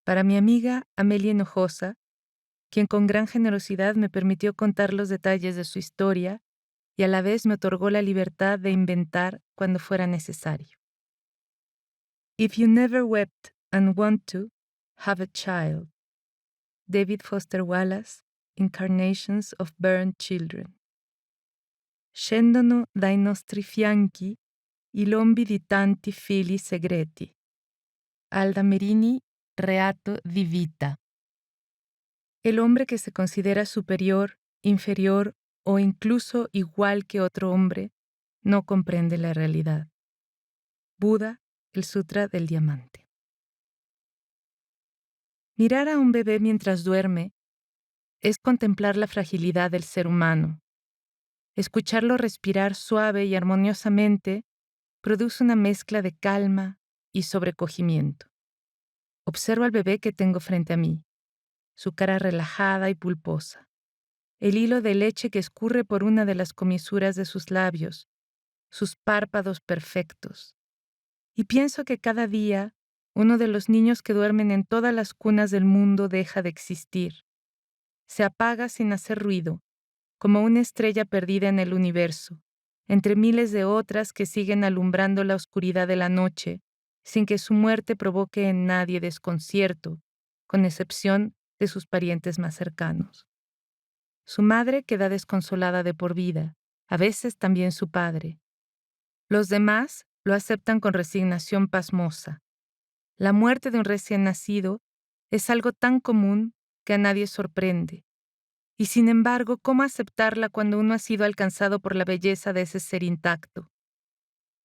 Para mi amiga Amelia Hinojosa, quien con gran generosidad me permitió contar los detalles de su historia y a la vez me otorgó la libertad de inventar cuando fuera necesario. If you never wept and want to, have a child. David Foster Wallace, Incarnations of Burned Children. Scendono dai nostri fianchi i lombi di tanti figli segreti. Alda Merini, Reato di Vita. El hombre que se considera superior, inferior o incluso igual que otro hombre no comprende la realidad. Buda, el Sutra del Diamante. Mirar a un bebé mientras duerme es contemplar la fragilidad del ser humano. Escucharlo respirar suave y armoniosamente produce una mezcla de calma y sobrecogimiento. Observo al bebé que tengo frente a mí, su cara relajada y pulposa, el hilo de leche que escurre por una de las comisuras de sus labios, sus párpados perfectos. Y pienso que cada día uno de los niños que duermen en todas las cunas del mundo deja de existir. Se apaga sin hacer ruido, como una estrella perdida en el universo, entre miles de otras que siguen alumbrando la oscuridad de la noche, sin que su muerte provoque en nadie desconcierto, con excepción de sus parientes más cercanos. Su madre queda desconsolada de por vida, a veces también su padre. Los demás lo aceptan con resignación pasmosa. La muerte de un recién nacido es algo tan común que a nadie sorprende. Y sin embargo, ¿cómo aceptarla cuando uno ha sido alcanzado por la belleza de ese ser intacto?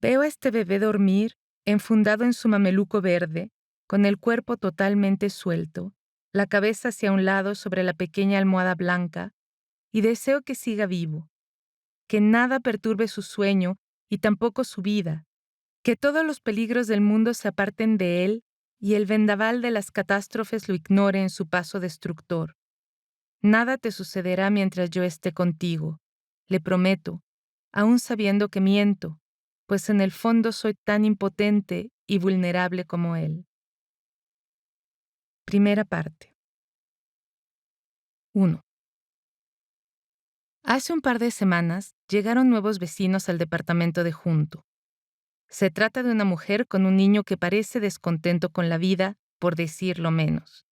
Veo a este bebé dormir, enfundado en su mameluco verde, con el cuerpo totalmente suelto, la cabeza hacia un lado sobre la pequeña almohada blanca, y deseo que siga vivo, que nada perturbe su sueño y tampoco su vida, que todos los peligros del mundo se aparten de él y el vendaval de las catástrofes lo ignore en su paso destructor. Nada te sucederá mientras yo esté contigo, le prometo, aun sabiendo que miento, pues en el fondo soy tan impotente y vulnerable como él. Primera parte. 1. Hace un par de semanas llegaron nuevos vecinos al departamento de junto. Se trata de una mujer con un niño que parece descontento con la vida, por decirlo menos.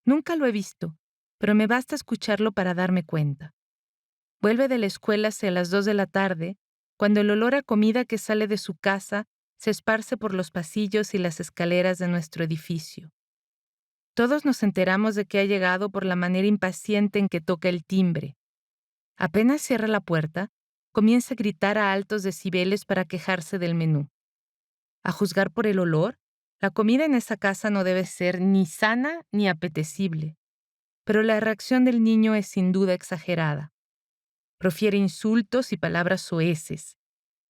Nunca lo he visto, pero me basta escucharlo para darme cuenta. Vuelve de la escuela hacia las 2 de la tarde, cuando el olor a comida que sale de su casa se esparce por los pasillos y las escaleras de nuestro edificio. Todos nos enteramos de que ha llegado por la manera impaciente en que toca el timbre. Apenas cierra la puerta, comienza a gritar a altos decibeles para quejarse del menú. A juzgar por el olor, la comida en esa casa no debe ser ni sana ni apetecible, pero la reacción del niño es sin duda exagerada. Profiere insultos y palabras soeces,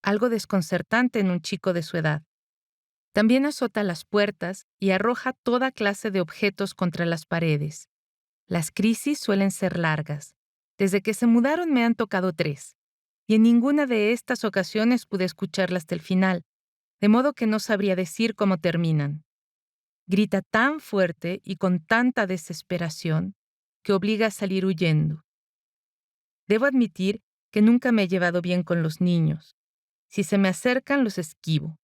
algo desconcertante en un chico de su edad. También azota las puertas y arroja toda clase de objetos contra las paredes. Las crisis suelen ser largas. Desde que se mudaron me han tocado 3, y en ninguna de estas ocasiones pude escucharla hasta el final, de modo que no sabría decir cómo terminan. Grita tan fuerte y con tanta desesperación que obliga a salir huyendo. Debo admitir que nunca me he llevado bien con los niños. Si se me acercan, los esquivo.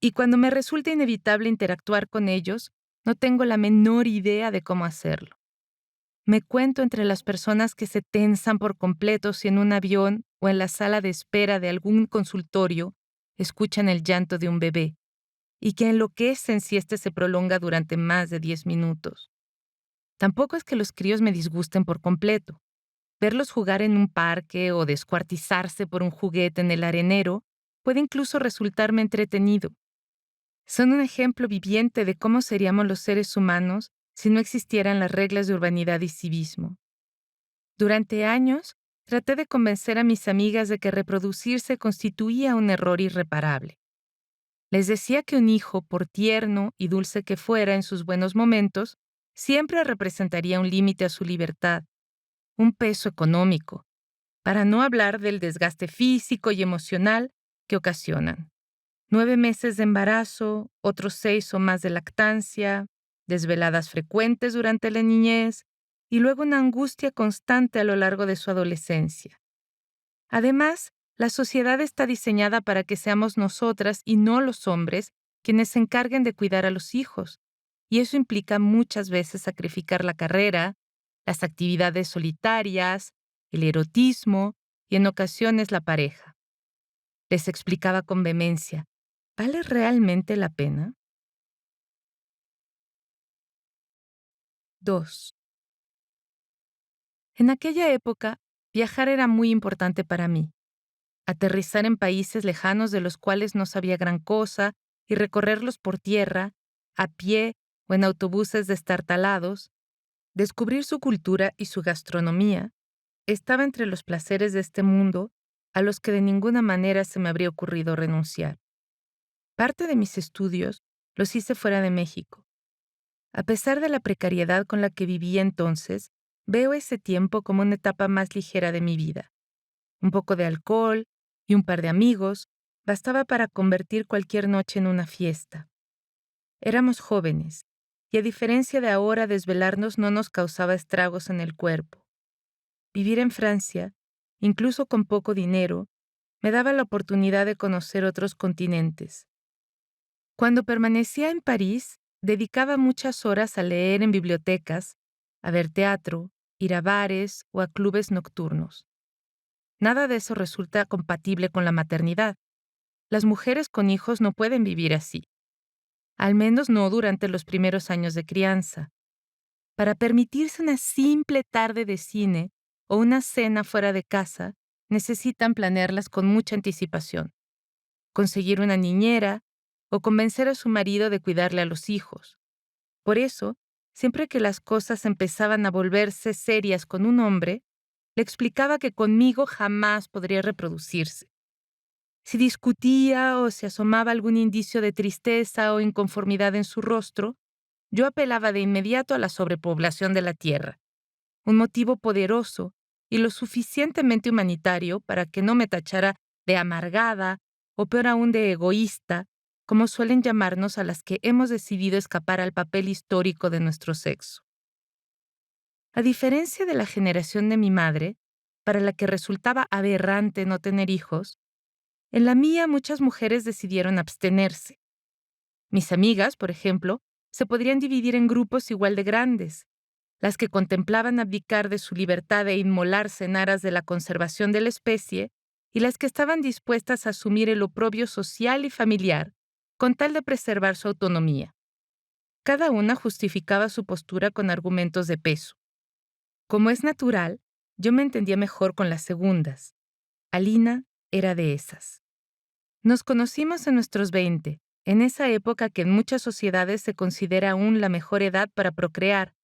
Y cuando me resulta inevitable interactuar con ellos, no tengo la menor idea de cómo hacerlo. Me cuento entre las personas que se tensan por completo si en un avión o en la sala de espera de algún consultorio escuchan el llanto de un bebé, y que enloquecen si éste se prolonga durante más de 10 minutos. Tampoco es que los críos me disgusten por completo. Verlos jugar en un parque o descuartizarse por un juguete en el arenero puede incluso resultarme entretenido. Son un ejemplo viviente de cómo seríamos los seres humanos si no existieran las reglas de urbanidad y civismo. Durante años, traté de convencer a mis amigas de que reproducirse constituía un error irreparable. Les decía que un hijo, por tierno y dulce que fuera en sus buenos momentos, siempre representaría un límite a su libertad, un peso económico, para no hablar del desgaste físico y emocional que ocasionan. 9 meses de embarazo, otros 6 o más de lactancia, desveladas frecuentes durante la niñez y luego una angustia constante a lo largo de su adolescencia. Además, la sociedad está diseñada para que seamos nosotras y no los hombres quienes se encarguen de cuidar a los hijos, y eso implica muchas veces sacrificar la carrera, las actividades solitarias, el erotismo y en ocasiones la pareja. Les explicaba con vehemencia, ¿vale realmente la pena? 2. En aquella época, viajar era muy importante para mí. Aterrizar en países lejanos de los cuales no sabía gran cosa y recorrerlos por tierra, a pie o en autobuses destartalados, descubrir su cultura y su gastronomía, estaba entre los placeres de este mundo a los que de ninguna manera se me habría ocurrido renunciar. Parte de mis estudios los hice fuera de México. A pesar de la precariedad con la que vivía entonces, veo ese tiempo como una etapa más ligera de mi vida. Un poco de alcohol y un par de amigos bastaba para convertir cualquier noche en una fiesta. Éramos jóvenes, y a diferencia de ahora, desvelarnos no nos causaba estragos en el cuerpo. Vivir en Francia, incluso con poco dinero, me daba la oportunidad de conocer otros continentes. Cuando permanecía en París, dedicaba muchas horas a leer en bibliotecas, a ver teatro, ir a bares o a clubes nocturnos. Nada de eso resulta compatible con la maternidad. Las mujeres con hijos no pueden vivir así, al menos no durante los primeros años de crianza. Para permitirse una simple tarde de cine o una cena fuera de casa, necesitan planearlas con mucha anticipación, conseguir una niñera o convencer a su marido de cuidarle a los hijos. Por eso, siempre que las cosas empezaban a volverse serias con un hombre, le explicaba que conmigo jamás podría reproducirse. Si discutía o se asomaba algún indicio de tristeza o inconformidad en su rostro, yo apelaba de inmediato a la sobrepoblación de la tierra, un motivo poderoso y lo suficientemente humanitario para que no me tachara de amargada o peor aún de egoísta, como suelen llamarnos a las que hemos decidido escapar al papel histórico de nuestro sexo. A diferencia de la generación de mi madre, para la que resultaba aberrante no tener hijos, en la mía muchas mujeres decidieron abstenerse. Mis amigas, por ejemplo, se podrían dividir en grupos igual de grandes, las que contemplaban abdicar de su libertad e inmolarse en aras de la conservación de la especie, y las que estaban dispuestas a asumir el oprobio social y familiar con tal de preservar su autonomía. Cada una justificaba su postura con argumentos de peso. Como es natural, yo me entendía mejor con las segundas. Alina era de esas. Nos conocimos en nuestros 20, en esa época que en muchas sociedades se considera aún la mejor edad para procrear,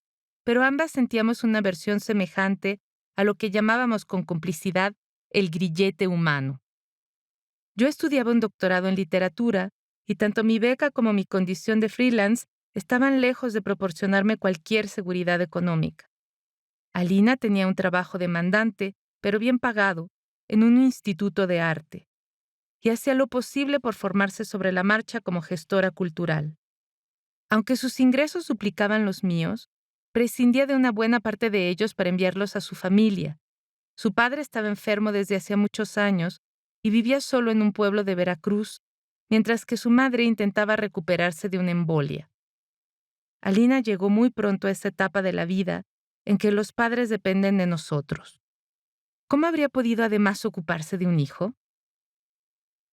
pero ambas sentíamos una versión semejante a lo que llamábamos con complicidad el grillete humano. Yo estudiaba un doctorado en literatura y tanto mi beca como mi condición de freelance estaban lejos de proporcionarme cualquier seguridad económica. Alina tenía un trabajo demandante, pero bien pagado, en un instituto de arte, y hacía lo posible por formarse sobre la marcha como gestora cultural. Aunque sus ingresos duplicaban los míos, prescindía de una buena parte de ellos para enviarlos a su familia. Su padre estaba enfermo desde hacía muchos años y vivía solo en un pueblo de Veracruz, mientras que su madre intentaba recuperarse de una embolia. Alina llegó muy pronto a esa etapa de la vida en que los padres dependen de nosotros. ¿Cómo habría podido además ocuparse de un hijo?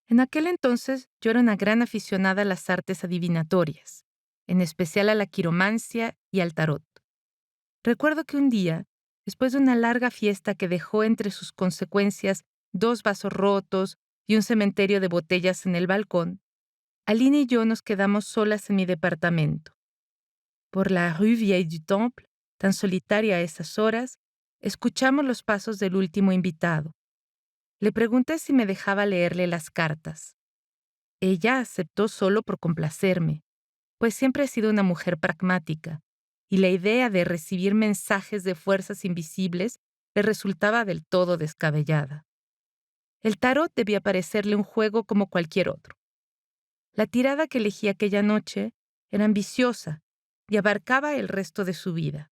En aquel entonces yo era una gran aficionada a las artes adivinatorias, en especial a la quiromancia y al tarot. Recuerdo que un día, después de una larga fiesta que dejó entre sus consecuencias 2 vasos rotos y un cementerio de botellas en el balcón, Aline y yo nos quedamos solas en mi departamento. Por la Rue Vieille du Temple, tan solitaria a esas horas, escuchamos los pasos del último invitado. Le pregunté si me dejaba leerle las cartas. Ella aceptó solo por complacerme, pues siempre he sido una mujer pragmática, y la idea de recibir mensajes de fuerzas invisibles le resultaba del todo descabellada. El tarot debía parecerle un juego como cualquier otro. La tirada que elegí aquella noche era ambiciosa, y abarcaba el resto de su vida.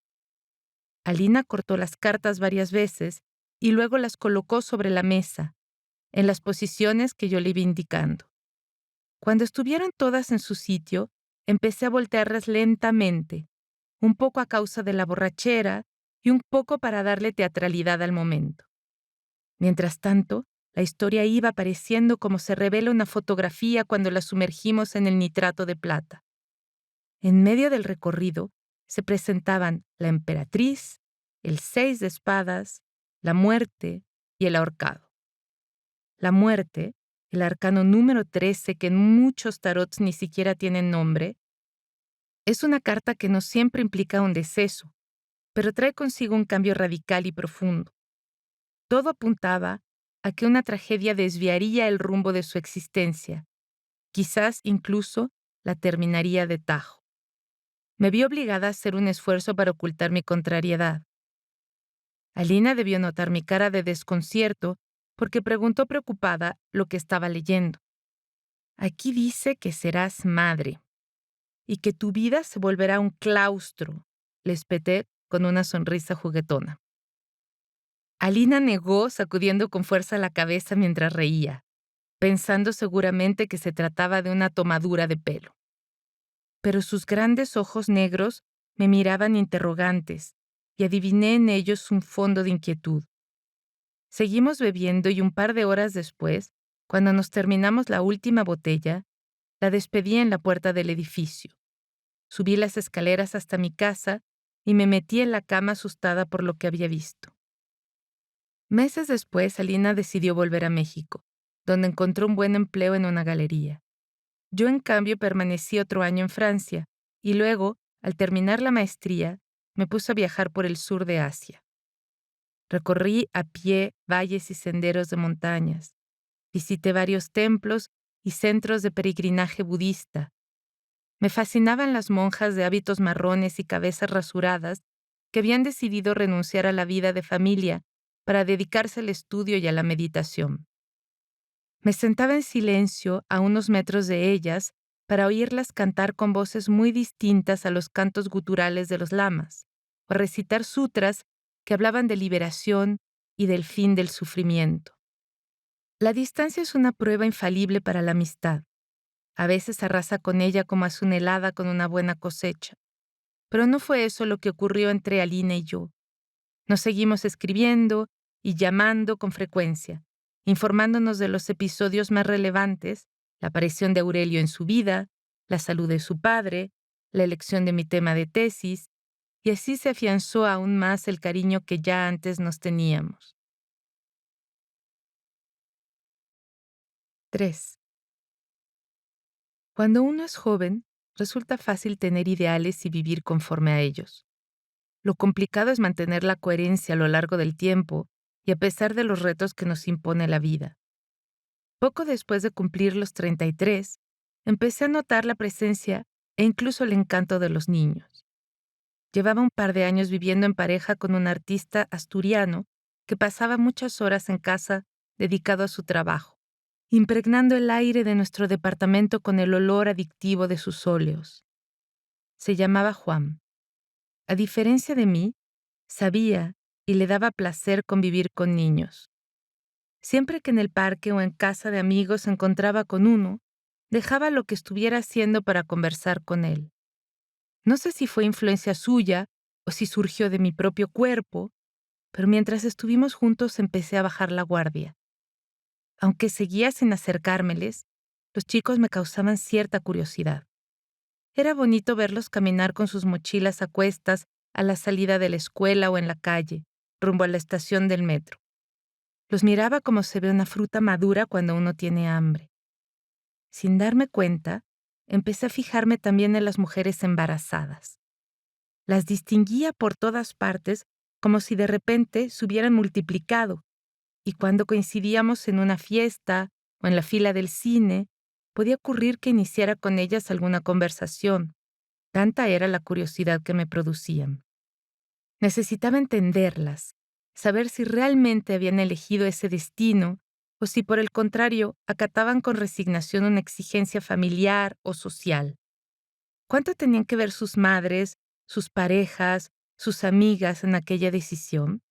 Alina cortó las cartas varias veces y luego las colocó sobre la mesa, en las posiciones que yo le iba indicando. Cuando estuvieron todas en su sitio, empecé a voltearlas lentamente, un poco a causa de la borrachera y un poco para darle teatralidad al momento. Mientras tanto, la historia iba apareciendo como se revela una fotografía cuando la sumergimos en el nitrato de plata. En medio del recorrido se presentaban la emperatriz, el 6 de espadas, la muerte y el ahorcado. La muerte, el arcano número 13 que en muchos tarots ni siquiera tiene nombre, es una carta que no siempre implica un deceso, pero trae consigo un cambio radical y profundo. Todo apuntaba a que una tragedia desviaría el rumbo de su existencia, quizás incluso la terminaría de tajo. Me vi obligada a hacer un esfuerzo para ocultar mi contrariedad. Alina debió notar mi cara de desconcierto porque preguntó preocupada lo que estaba leyendo. Aquí dice que serás madre y que tu vida se volverá un claustro, le espeté con una sonrisa juguetona. Alina negó, sacudiendo con fuerza la cabeza mientras reía, pensando seguramente que se trataba de una tomadura de pelo. Pero sus grandes ojos negros me miraban interrogantes y adiviné en ellos un fondo de inquietud. Seguimos bebiendo y un par de horas después, cuando nos terminamos la última botella, la despedí en la puerta del edificio. Subí las escaleras hasta mi casa y me metí en la cama asustada por lo que había visto. Meses después, Alina decidió volver a México, donde encontró un buen empleo en una galería. Yo, en cambio, permanecí otro año en Francia y luego, al terminar la maestría, me puse a viajar por el sur de Asia. Recorrí a pie valles y senderos de montañas. Visité varios templos y centros de peregrinaje budista. Me fascinaban las monjas de hábitos marrones y cabezas rasuradas que habían decidido renunciar a la vida de familia para dedicarse al estudio y a la meditación. Me sentaba en silencio a unos metros de ellas para oírlas cantar con voces muy distintas a los cantos guturales de los lamas, o recitar sutras que hablaban de liberación y del fin del sufrimiento. La distancia es una prueba infalible para la amistad. A veces arrasa con ella como hace una helada con una buena cosecha. Pero no fue eso lo que ocurrió entre Alina y yo. Nos seguimos escribiendo y llamando con frecuencia, informándonos de los episodios más relevantes, la aparición de Aurelio en su vida, la salud de su padre, la elección de mi tema de tesis, y así se afianzó aún más el cariño que ya antes nos teníamos. 3. Cuando uno es joven, resulta fácil tener ideales y vivir conforme a ellos. Lo complicado es mantener la coherencia a lo largo del tiempo y a pesar de los retos que nos impone la vida. Poco después de cumplir los 33, empecé a notar la presencia e incluso el encanto de los niños. Llevaba un par de años viviendo en pareja con un artista asturiano que pasaba muchas horas en casa dedicado a su trabajo, impregnando el aire de nuestro departamento con el olor adictivo de sus óleos. Se llamaba Juan. A diferencia de mí, sabía y le daba placer convivir con niños. Siempre que en el parque o en casa de amigos se encontraba con uno, dejaba lo que estuviera haciendo para conversar con él. No sé si fue influencia suya o si surgió de mi propio cuerpo, pero mientras estuvimos juntos empecé a bajar la guardia. Aunque seguía sin acercármeles, los chicos me causaban cierta curiosidad. Era bonito verlos caminar con sus mochilas a cuestas a la salida de la escuela o en la calle, rumbo a la estación del metro. Los miraba como se ve una fruta madura cuando uno tiene hambre. Sin darme cuenta, empecé a fijarme también en las mujeres embarazadas. Las distinguía por todas partes como si de repente se hubieran multiplicado, y cuando coincidíamos en una fiesta o en la fila del cine, podía ocurrir que iniciara con ellas alguna conversación. Tanta era la curiosidad que me producían. Necesitaba entenderlas, saber si realmente habían elegido ese destino o si por el contrario acataban con resignación una exigencia familiar o social. ¿Cuánto tenían que ver sus madres, sus parejas, sus amigas en aquella decisión?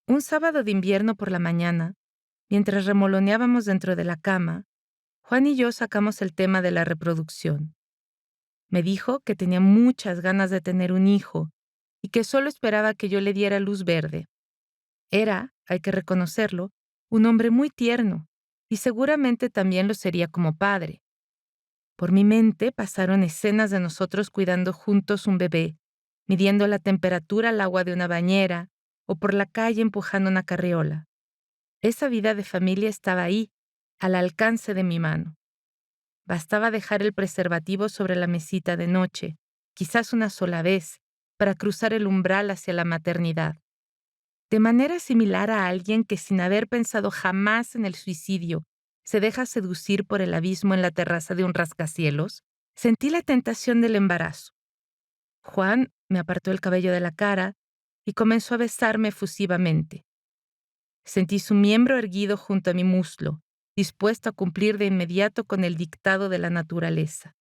Un sábado de invierno por la mañana, mientras remoloneábamos dentro de la cama, Juan y yo sacamos el tema de la reproducción. Me dijo que tenía muchas ganas de tener un hijo y que solo esperaba que yo le diera luz verde. Era, hay que reconocerlo, un hombre muy tierno y seguramente también lo sería como padre. Por mi mente pasaron escenas de nosotros cuidando juntos un bebé, midiendo la temperatura al agua de una bañera o por la calle empujando una carriola. Esa vida de familia estaba ahí, al alcance de mi mano. Bastaba dejar el preservativo sobre la mesita de noche, quizás una sola vez, para cruzar el umbral hacia la maternidad. De manera similar a alguien que sin haber pensado jamás en el suicidio se deja seducir por el abismo en la terraza de un rascacielos, sentí la tentación del embarazo. Juan me apartó el cabello de la cara y comenzó a besarme efusivamente. Sentí su miembro erguido junto a mi muslo, dispuesto a cumplir de inmediato con el dictado de la naturaleza.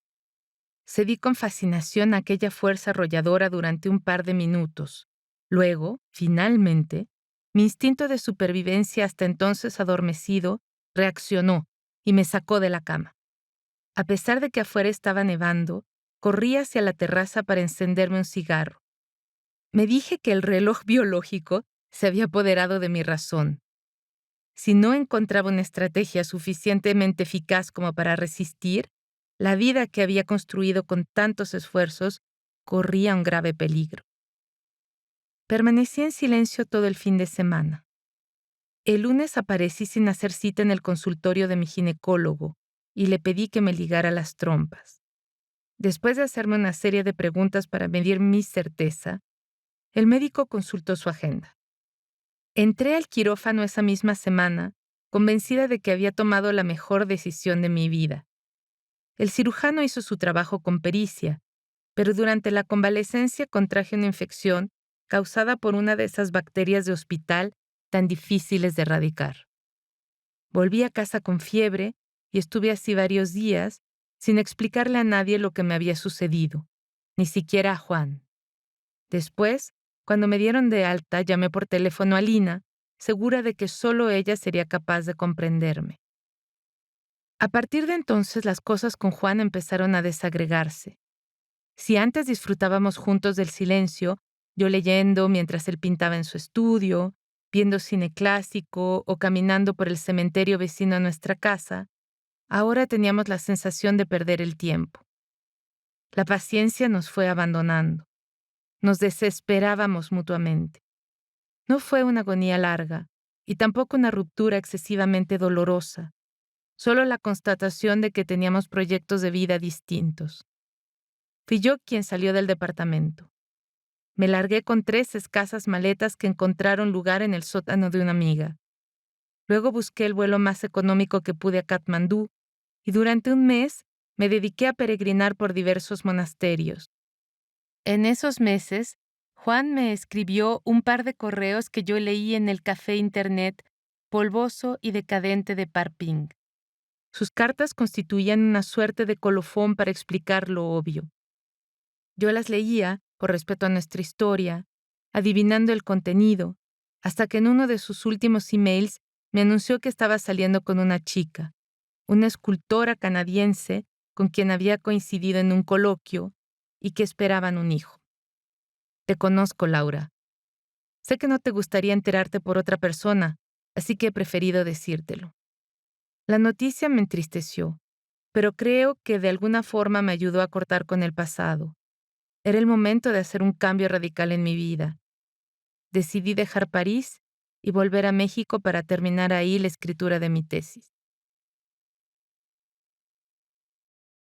Cedí con fascinación a aquella fuerza arrolladora durante un par de minutos. Luego, finalmente, mi instinto de supervivencia hasta entonces adormecido reaccionó y me sacó de la cama. A pesar de que afuera estaba nevando, corrí hacia la terraza para encenderme un cigarro. Me dije que el reloj biológico se había apoderado de mi razón. Si no encontraba una estrategia suficientemente eficaz como para resistir, la vida que había construido con tantos esfuerzos corría un grave peligro. Permanecí en silencio todo el fin de semana. El lunes aparecí sin hacer cita en el consultorio de mi ginecólogo y le pedí que me ligara las trompas. Después de hacerme una serie de preguntas para medir mi certeza, el médico consultó su agenda. Entré al quirófano esa misma semana, convencida de que había tomado la mejor decisión de mi vida. El cirujano hizo su trabajo con pericia, pero durante la convalecencia contraje una infección causada por una de esas bacterias de hospital tan difíciles de erradicar. Volví a casa con fiebre y estuve así varios días sin explicarle a nadie lo que me había sucedido, ni siquiera a Juan. Después, cuando me dieron de alta, llamé por teléfono a Lina, segura de que solo ella sería capaz de comprenderme. A partir de entonces las cosas con Juan empezaron a desagregarse. Si antes disfrutábamos juntos del silencio, yo leyendo mientras él pintaba en su estudio, viendo cine clásico o caminando por el cementerio vecino a nuestra casa, ahora teníamos la sensación de perder el tiempo. La paciencia nos fue abandonando. Nos desesperábamos mutuamente. No fue una agonía larga y tampoco una ruptura excesivamente dolorosa, solo la constatación de que teníamos proyectos de vida distintos. Fui yo quien salió del departamento. Me largué con 3 escasas maletas que encontraron lugar en el sótano de una amiga. Luego busqué el vuelo más económico que pude a Katmandú y durante un mes me dediqué a peregrinar por diversos monasterios. En esos meses, Juan me escribió un par de correos que yo leí en el café internet polvoso y decadente de Parping. Sus cartas constituían una suerte de colofón para explicar lo obvio. Yo las leía, por respeto a nuestra historia, adivinando el contenido, hasta que en uno de sus últimos emails me anunció que estaba saliendo con una chica, una escultora canadiense con quien había coincidido en un coloquio y que esperaban un hijo. Te conozco, Laura. Sé que no te gustaría enterarte por otra persona, así que he preferido decírtelo. La noticia me entristeció, pero creo que de alguna forma me ayudó a cortar con el pasado. Era el momento de hacer un cambio radical en mi vida. Decidí dejar París y volver a México para terminar ahí la escritura de mi tesis.